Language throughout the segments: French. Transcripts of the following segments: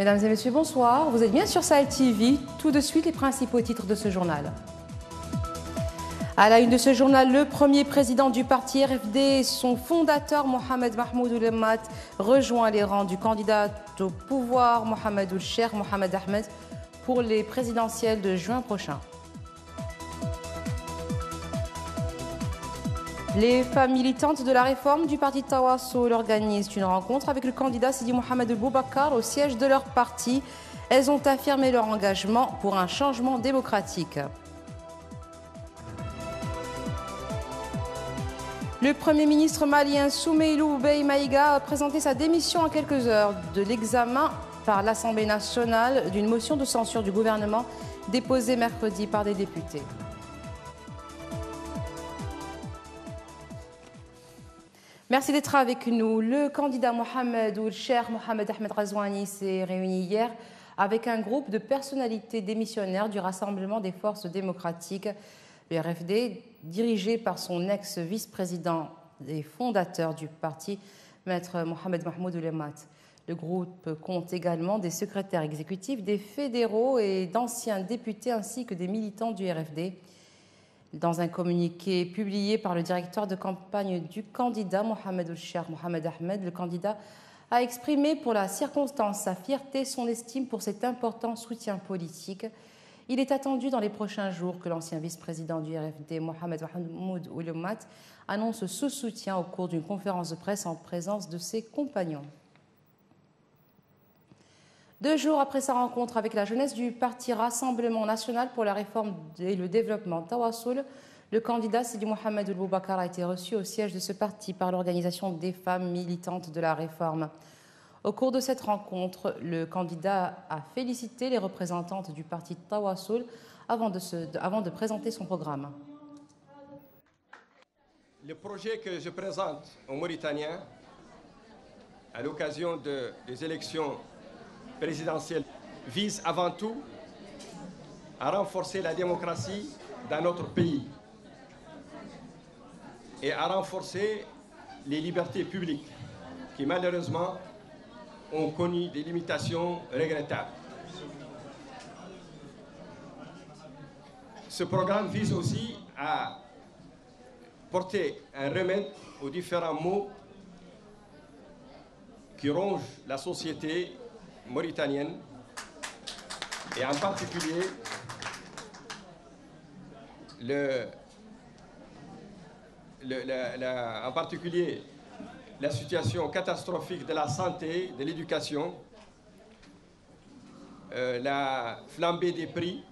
Mesdames et messieurs, bonsoir. Vous êtes bien sur Sahel TV. Tout de suite, les principaux titres de ce journal. À la une de ce journal, le premier président du parti RFD, son fondateur Mohamed Mahmoud Oulemmat, rejoint les rangs du candidat au pouvoir Mohamed Ould-Cheikh Mohamed Ahmed pour les présidentielles de juin prochain. Les femmes militantes de la réforme du parti Tawassoul organisent une rencontre avec le candidat Sidi Mohamed Boubacar au siège de leur parti. Elles ont affirmé leur engagement pour un changement démocratique. Le Premier ministre malien Soumeilou Bey Maïga a présenté sa démission à quelques heures de l'examen par l'Assemblée nationale d'une motion de censure du gouvernement déposée mercredi par des députés. Merci d'être avec nous. Le candidat Mohamed Ould-Cheikh Mohamed Ahmed Razouani s'est réuni hier avec un groupe de personnalités démissionnaires du Rassemblement des forces démocratiques, le RFD, dirigé par son ex-vice-président et fondateur du parti, Maître Mohamed Mahmoud Oulemmat. Le groupe compte également des secrétaires exécutifs, des fédéraux et d'anciens députés ainsi que des militants du RFD. Dans un communiqué publié par le directeur de campagne du candidat Mohamed Ould-Cheikh Mohamed Ahmed, le candidat a exprimé pour la circonstance sa fierté, son estime pour cet important soutien politique. Il est attendu dans les prochains jours que l'ancien vice-président du RFD, Mohamed Mahmoud Oulemmat, annonce ce soutien au cours d'une conférence de presse en présence de ses compagnons. 2 jours après sa rencontre avec la jeunesse du parti Rassemblement national pour la réforme et le développement Tawassoul, le candidat Sidi Mohamed Boubacar a été reçu au siège de ce parti par l'organisation des femmes militantes de la réforme. Au cours de cette rencontre, le candidat a félicité les représentantes du parti Tawassoul avant de présenter son programme. Le projet que je présente aux Mauritaniens à l'occasion des élections présidentielle vise avant tout à renforcer la démocratie dans notre pays et à renforcer les libertés publiques qui malheureusement ont connu des limitations regrettables. Ce programme vise aussi à porter un remède aux différents maux qui rongent la société mauritanienne et en particulier la situation catastrophique de la santé, de l'éducation, la flambée des prix,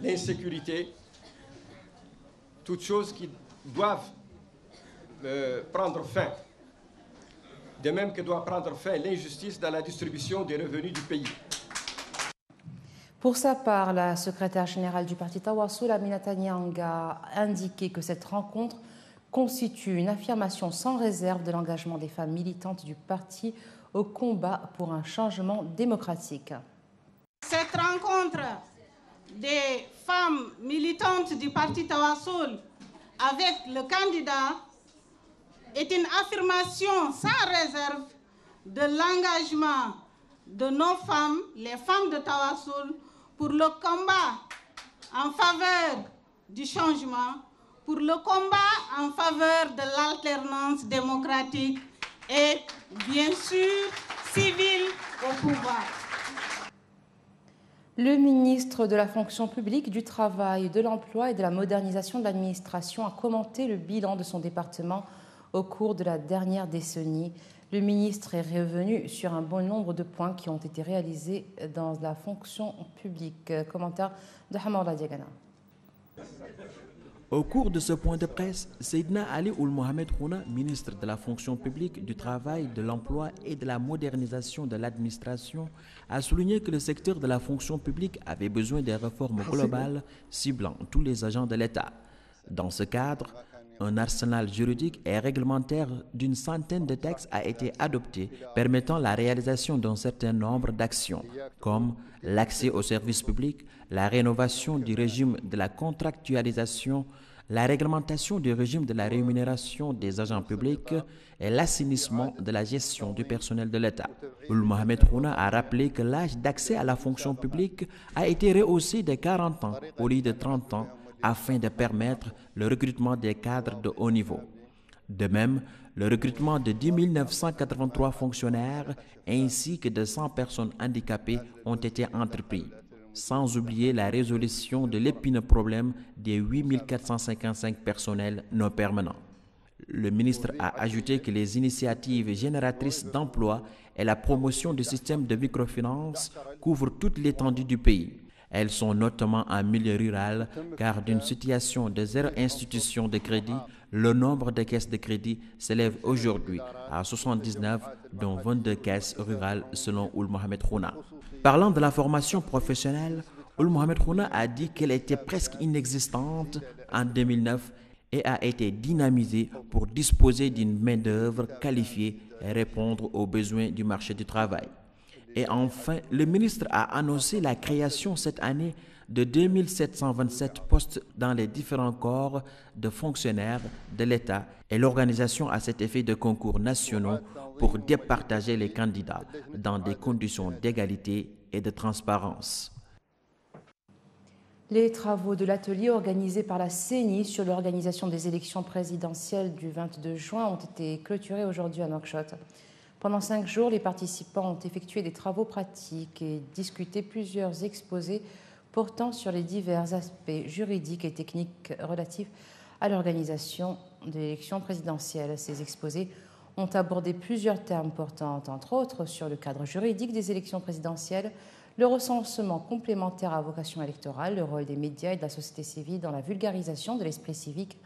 l'insécurité, toutes choses qui doivent prendre fin. De même que doit prendre fin l'injustice dans la distribution des revenus du pays. Pour sa part, la secrétaire générale du parti Tawassoul, Aminata Niang, a indiqué que cette rencontre constitue une affirmation sans réserve de l'engagement des femmes militantes du parti au combat pour un changement démocratique. Cette rencontre des femmes militantes du parti Tawassoul avec le candidat est une affirmation sans réserve de l'engagement de nos femmes, les femmes de Tawassoul, pour le combat en faveur du changement, pour le combat en faveur de l'alternance démocratique et, bien sûr, civile au pouvoir. Le ministre de la fonction publique, du travail, de l'emploi et de la modernisation de l'administration a commenté le bilan de son département au cours de la dernière décennie. Le ministre est revenu sur un bon nombre de points qui ont été réalisés dans la fonction publique. Commentaire de Hamoula Diagana. Au cours de ce point de presse, Seydina Ali Ould Mohamed Khouna, ministre de la fonction publique, du travail, de l'emploi et de la modernisation de l'administration, a souligné que le secteur de la fonction publique avait besoin des réformes globales ciblant tous les agents de l'État. Dans ce cadre, un arsenal juridique et réglementaire d'une centaine de textes a été adopté, permettant la réalisation d'un certain nombre d'actions, comme l'accès aux services publics, la rénovation du régime de la contractualisation la réglementation du régime de la rémunération des agents publics et l'assainissement de la gestion du personnel de l'État. Ould Mohamed Khouna a rappelé que l'âge d'accès à la fonction publique a été rehaussé de 40 ans au lieu de 30 ans afin de permettre le recrutement des cadres de haut niveau. De même, le recrutement de 10 983 fonctionnaires ainsi que de 100 personnes handicapées ont été entrepris, sans oublier la résolution de l'épineux problème des 8 455 personnels non permanents. Le ministre a ajouté que les initiatives génératrices d'emplois et la promotion du système de microfinance couvrent toute l'étendue du pays. Elles sont notamment en milieu rural car d'une situation de zéro institution de crédit, le nombre de caisses de crédit s'élève aujourd'hui à 79, dont 22 caisses rurales selon Ould Mohamed Khouna. Parlant de la formation professionnelle, Ould Mohamed Khouna a dit qu'elle était presque inexistante en 2009 et a été dynamisée pour disposer d'une main-d'œuvre qualifiée et répondre aux besoins du marché du travail. Et enfin, le ministre a annoncé la création cette année de 2727 postes dans les différents corps de fonctionnaires de l'État et l'organisation à cet effet de concours nationaux pour départager les candidats dans des conditions d'égalité et de transparence. Les travaux de l'atelier organisé par la CENI sur l'organisation des élections présidentielles du 22 juin ont été clôturés aujourd'hui à Nouakchott. Pendant 5 jours, les participants ont effectué des travaux pratiques et discuté plusieurs exposés portant sur les divers aspects juridiques et techniques relatifs à l'organisation de l'élection présidentielle. Ces exposés ont abordé plusieurs termes portant, entre autres, sur le cadre juridique des élections présidentielles, le recensement complémentaire à vocation électorale, le rôle des médias et de la société civile dans la vulgarisation de l'esprit civique,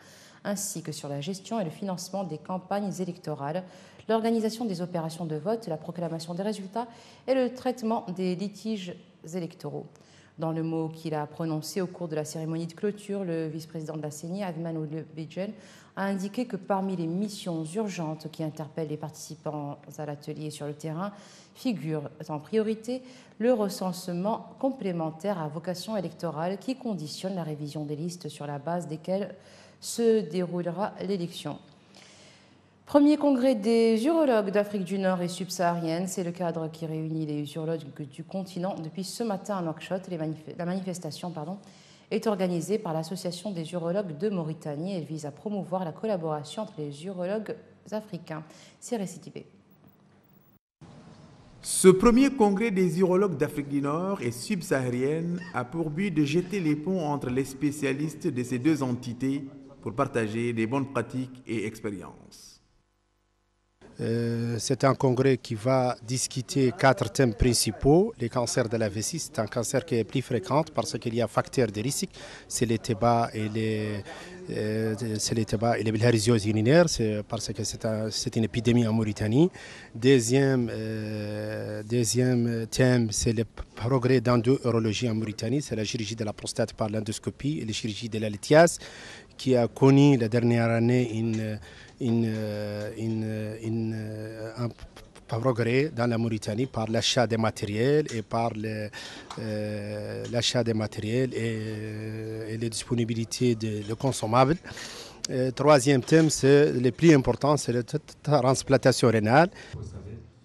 ainsi que sur la gestion et le financement des campagnes électorales, l'organisation des opérations de vote, la proclamation des résultats et le traitement des litiges électoraux. Dans le mot qu'il a prononcé au cours de la cérémonie de clôture, le vice-président de la CENI, Adman Ould Bidjen, a indiqué que parmi les missions urgentes qui interpellent les participants à l'atelier sur le terrain figure en priorité le recensement complémentaire à vocation électorale qui conditionne la révision des listes sur la base desquelles se déroulera l'élection. Premier congrès des urologues d'Afrique du Nord et subsaharienne, c'est le cadre qui réunit les urologues du continent depuis ce matin à Nouakchott. La manifestation est organisée par l'Association des urologues de Mauritanie. Elle vise à promouvoir la collaboration entre les urologues africains. C'est récidivé. Ce premier congrès des urologues d'Afrique du Nord et subsaharienne a pour but de jeter les ponts entre les spécialistes de ces deux entités pour partager des bonnes pratiques et expériences. C'est un congrès qui va discuter 4 thèmes principaux. Les cancers de la vessie, c'est un cancer qui est plus fréquent parce qu'il y a facteurs de risque. C'est les tabacs et les bilharzioses urinaires, parce que c'est une épidémie en Mauritanie. Deuxième thème, c'est le progrès d'endourologie en Mauritanie. C'est la chirurgie de la prostate par l'endoscopie et la chirurgie de la lithiase qui a connu la dernière année un progrès dans la Mauritanie par l'achat des matériels et par l'achat des matériels et les disponibilités de consommables. Troisième thème, c'est le plus important, c'est la transplantation rénale.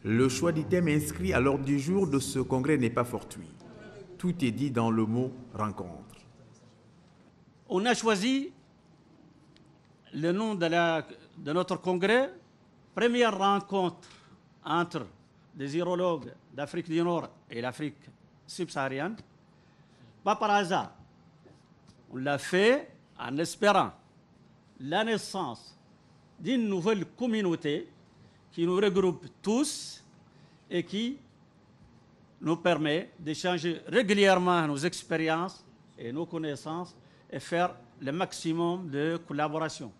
Le choix du thème inscrit à l'ordre du jour de ce congrès n'est pas fortuit. Tout est dit dans le mot rencontre. On a choisi le nom de notre congrès, première rencontre entre des urologues d'Afrique du Nord et l'Afrique subsaharienne, pas par hasard. On l'a fait en espérant la naissance d'une nouvelle communauté qui nous regroupe tous et qui nous permet d'échanger régulièrement nos expériences et nos connaissances et faire le maximum de collaboration.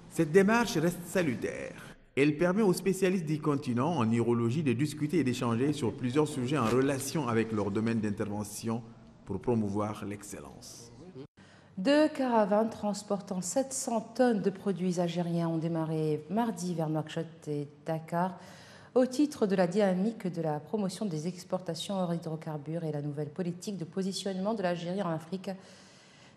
Cette démarche reste salutaire. Elle permet aux spécialistes du continent en urologie de discuter et d'échanger sur plusieurs sujets en relation avec leur domaine d'intervention pour promouvoir l'excellence. 2 caravanes transportant 700 tonnes de produits algériens ont démarré mardi vers Nouakchott et Dakar au titre de la dynamique de la promotion des exportations hors hydrocarbures et la nouvelle politique de positionnement de l'Algérie en Afrique.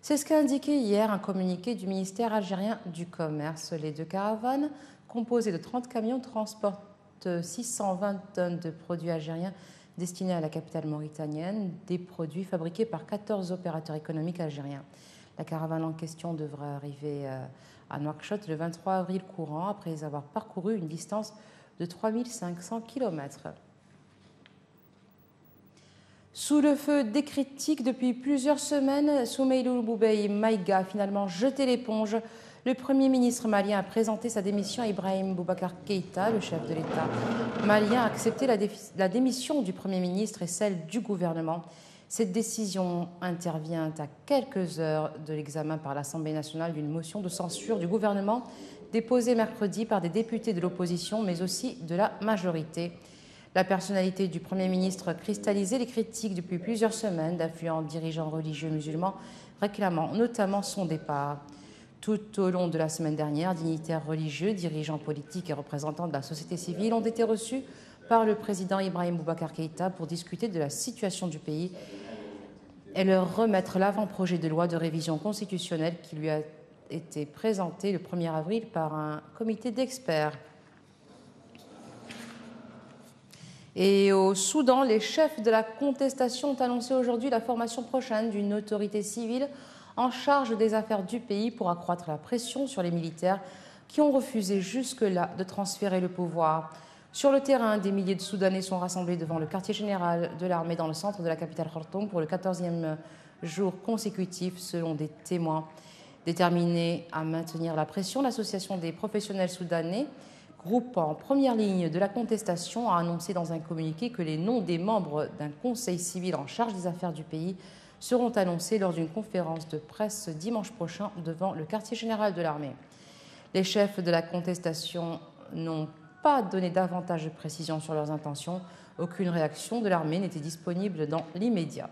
C'est ce qu'a indiqué hier un communiqué du ministère algérien du Commerce. Les 2 caravanes, composées de 30 camions, transportent 620 tonnes de produits algériens destinés à la capitale mauritanienne, des produits fabriqués par 14 opérateurs économiques algériens. La caravane en question devra arriver à Nouakchott le 23 avril courant, après avoir parcouru une distance de 3500 km. Sous le feu des critiques depuis plusieurs semaines, Soumeylou Boubèye Maïga a finalement jeté l'éponge. Le Premier ministre malien a présenté sa démission à Ibrahim Boubacar Keïta, le chef de l'État malien, a accepté la démission du Premier ministre et celle du gouvernement. Cette décision intervient à quelques heures de l'examen par l'Assemblée nationale d'une motion de censure du gouvernement déposée mercredi par des députés de l'opposition, mais aussi de la majorité. La personnalité du Premier ministre cristallisait les critiques depuis plusieurs semaines d'influents dirigeants religieux musulmans réclamant notamment son départ. Tout au long de la semaine dernière, dignitaires religieux, dirigeants politiques et représentants de la société civile ont été reçus par le président Ibrahim Boubacar Keïta pour discuter de la situation du pays et leur remettre l'avant-projet de loi de révision constitutionnelle qui lui a été présenté le 1er avril par un comité d'experts. Et au Soudan, les chefs de la contestation ont annoncé aujourd'hui la formation prochaine d'une autorité civile en charge des affaires du pays pour accroître la pression sur les militaires qui ont refusé jusque-là de transférer le pouvoir. Sur le terrain, des milliers de Soudanais sont rassemblés devant le quartier général de l'armée dans le centre de la capitale Khartoum pour le 14e jour consécutif, selon des témoins. Déterminés à maintenir la pression, l'Association des professionnels soudanais, groupe en première ligne de la contestation, a annoncé dans un communiqué que les noms des membres d'un conseil civil en charge des affaires du pays seront annoncés lors d'une conférence de presse dimanche prochain devant le quartier général de l'armée. Les chefs de la contestation n'ont pas donné davantage de précisions sur leurs intentions. Aucune réaction de l'armée n'était disponible dans l'immédiat.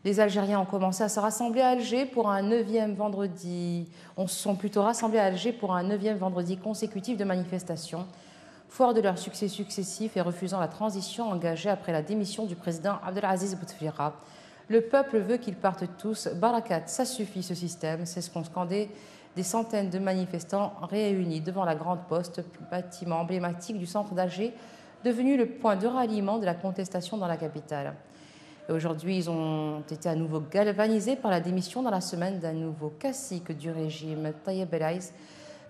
Les Algériens ont commencé à se rassembler à Alger pour un 9e vendredi. On se sont plutôt rassemblés à Alger pour un 9e vendredi consécutif de manifestations, forts de leurs succès successifs et refusant la transition engagée après la démission du président Abdelaziz Bouteflika. Le peuple veut qu'ils partent tous. Barakat, ça suffit ce système, c'est ce qu'ont scandé des centaines de manifestants réunis devant la Grande Poste, bâtiment emblématique du centre d'Alger, devenu le point de ralliement de la contestation dans la capitale. Et aujourd'hui, ils ont été à nouveau galvanisés par la démission dans la semaine d'un nouveau cacique du régime, Tayeb Belaïs,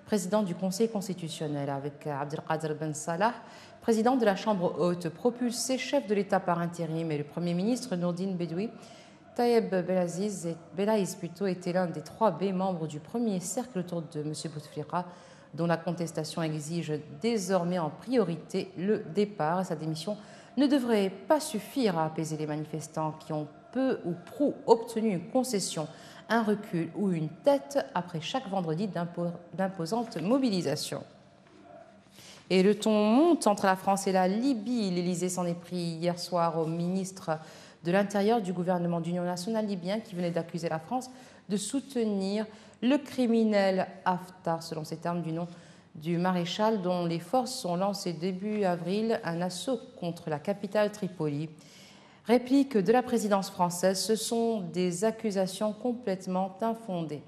président du Conseil constitutionnel, avec Abdelkader Ben Salah, président de la Chambre haute, propulsé chef de l'État par intérim, et le Premier ministre Nourdine Bedoui. Tayeb Belaïs était l'un des 3 B membres du premier cercle autour de M. Bouteflika, dont la contestation exige désormais en priorité le départ. Sa démission ne devrait pas suffire à apaiser les manifestants qui ont peu ou prou obtenu une concession, un recul ou une tête après chaque vendredi d'imposantes mobilisations. Et le ton monte entre la France et la Libye. L'Élysée s'en est pris hier soir au ministre de l'Intérieur du gouvernement d'union nationale libyen qui venait d'accuser la France de soutenir le criminel Haftar, selon ces termes du nom du maréchal, dont les forces ont lancé début avril un assaut contre la capitale Tripoli. Réplique de la présidence française, ce sont des accusations complètement infondées.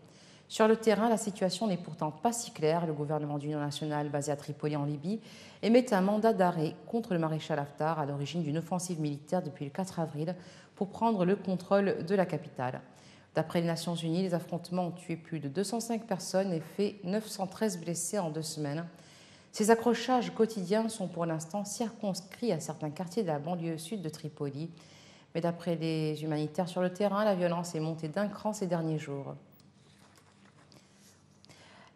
Sur le terrain, la situation n'est pourtant pas si claire. Le gouvernement d'union nationale basé à Tripoli en Libye émet un mandat d'arrêt contre le maréchal Haftar à l'origine d'une offensive militaire depuis le 4 avril pour prendre le contrôle de la capitale. D'après les Nations Unies, les affrontements ont tué plus de 205 personnes et fait 913 blessés en 2 semaines. Ces accrochages quotidiens sont pour l'instant circonscrits à certains quartiers de la banlieue sud de Tripoli. Mais d'après les humanitaires sur le terrain, la violence est montée d'un cran ces derniers jours.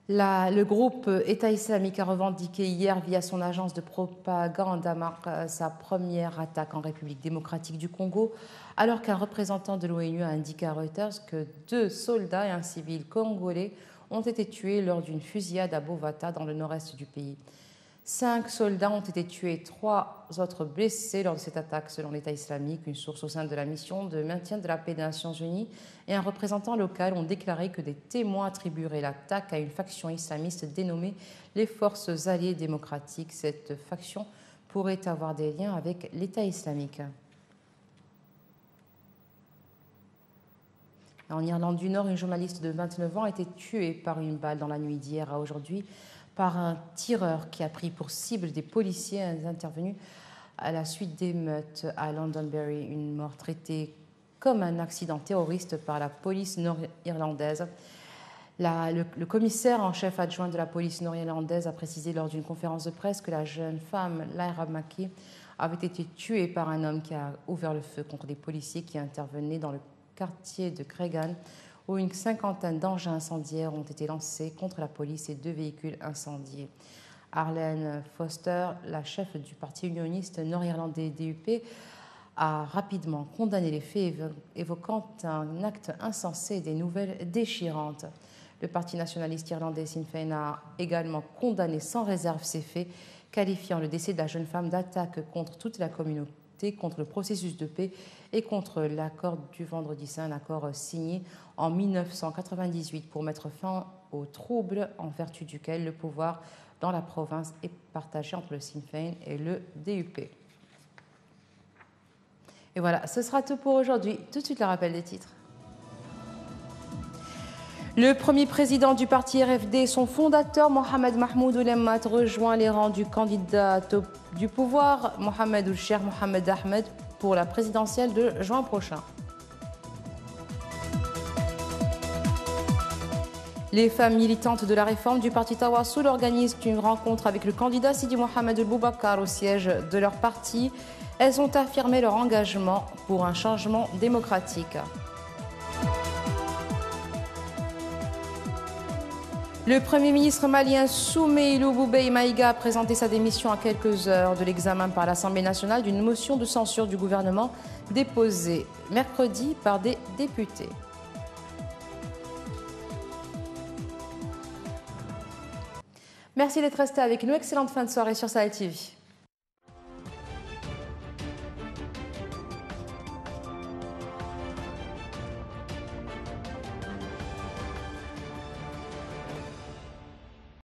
Le groupe État islamique a revendiqué hier via son agence de propagande sa première attaque en République démocratique du Congo, alors qu'un représentant de l'ONU a indiqué à Reuters que 2 soldats et un civil congolais ont été tués lors d'une fusillade à Bovata dans le nord-est du pays. 5 soldats ont été tués, 3 autres blessés lors de cette attaque, selon l'État islamique. Une source au sein de la mission de maintien de la paix des Nations Unies et un représentant local ont déclaré que des témoins attribueraient l'attaque à une faction islamiste dénommée les Forces alliées démocratiques. Cette faction pourrait avoir des liens avec l'État islamique. En Irlande du Nord, une journaliste de 29 ans a été tuée par une balle dans la nuit d'hier à aujourd'hui par un tireur qui a pris pour cible des policiers intervenus à la suite d'émeutes à Londonderry. Une mort traitée comme un accident terroriste par la police nord-irlandaise. Le commissaire en chef adjoint de la police nord-irlandaise a précisé lors d'une conférence de presse que la jeune femme, Lyra Mackey, avait été tuée par un homme qui a ouvert le feu contre des policiers qui intervenaient dans le quartier de Cregan, où une cinquantaine d'engins incendiaires ont été lancés contre la police et 2 véhicules incendiés. Arlene Foster, la chef du parti unioniste nord-irlandais DUP, a rapidement condamné les faits, évoquant un acte insensé et des nouvelles déchirantes. Le parti nationaliste irlandais Sinn Féin a également condamné sans réserve ces faits, qualifiant le décès de la jeune femme d'attaque contre toute la communauté, contre le processus de paix et contre l'accord du Vendredi Saint, un accord signé en 1998 pour mettre fin aux troubles en vertu duquel le pouvoir dans la province est partagé entre le Sinn Féin et le DUP. Et voilà, ce sera tout pour aujourd'hui. Tout de suite le rappel des titres. Le premier président du parti RFD, son fondateur, Mohamed Mahmoud Oulemmat, rejoint les rangs du candidat du pouvoir, Mohamed Ould-Cheikh Mohamed Ahmed, pour la présidentielle de juin prochain. Les femmes militantes de la réforme du parti Tawassoul organisent une rencontre avec le candidat Sidi Mohamed Boubacar au siège de leur parti. Elles ont affirmé leur engagement pour un changement démocratique. Le Premier ministre malien Soumeilou Boubèye Maïga a présenté sa démission à quelques heures de l'examen par l'Assemblée nationale d'une motion de censure du gouvernement déposée mercredi par des députés. Merci d'être resté avec nous. Excellente fin de soirée sur Sahel TV.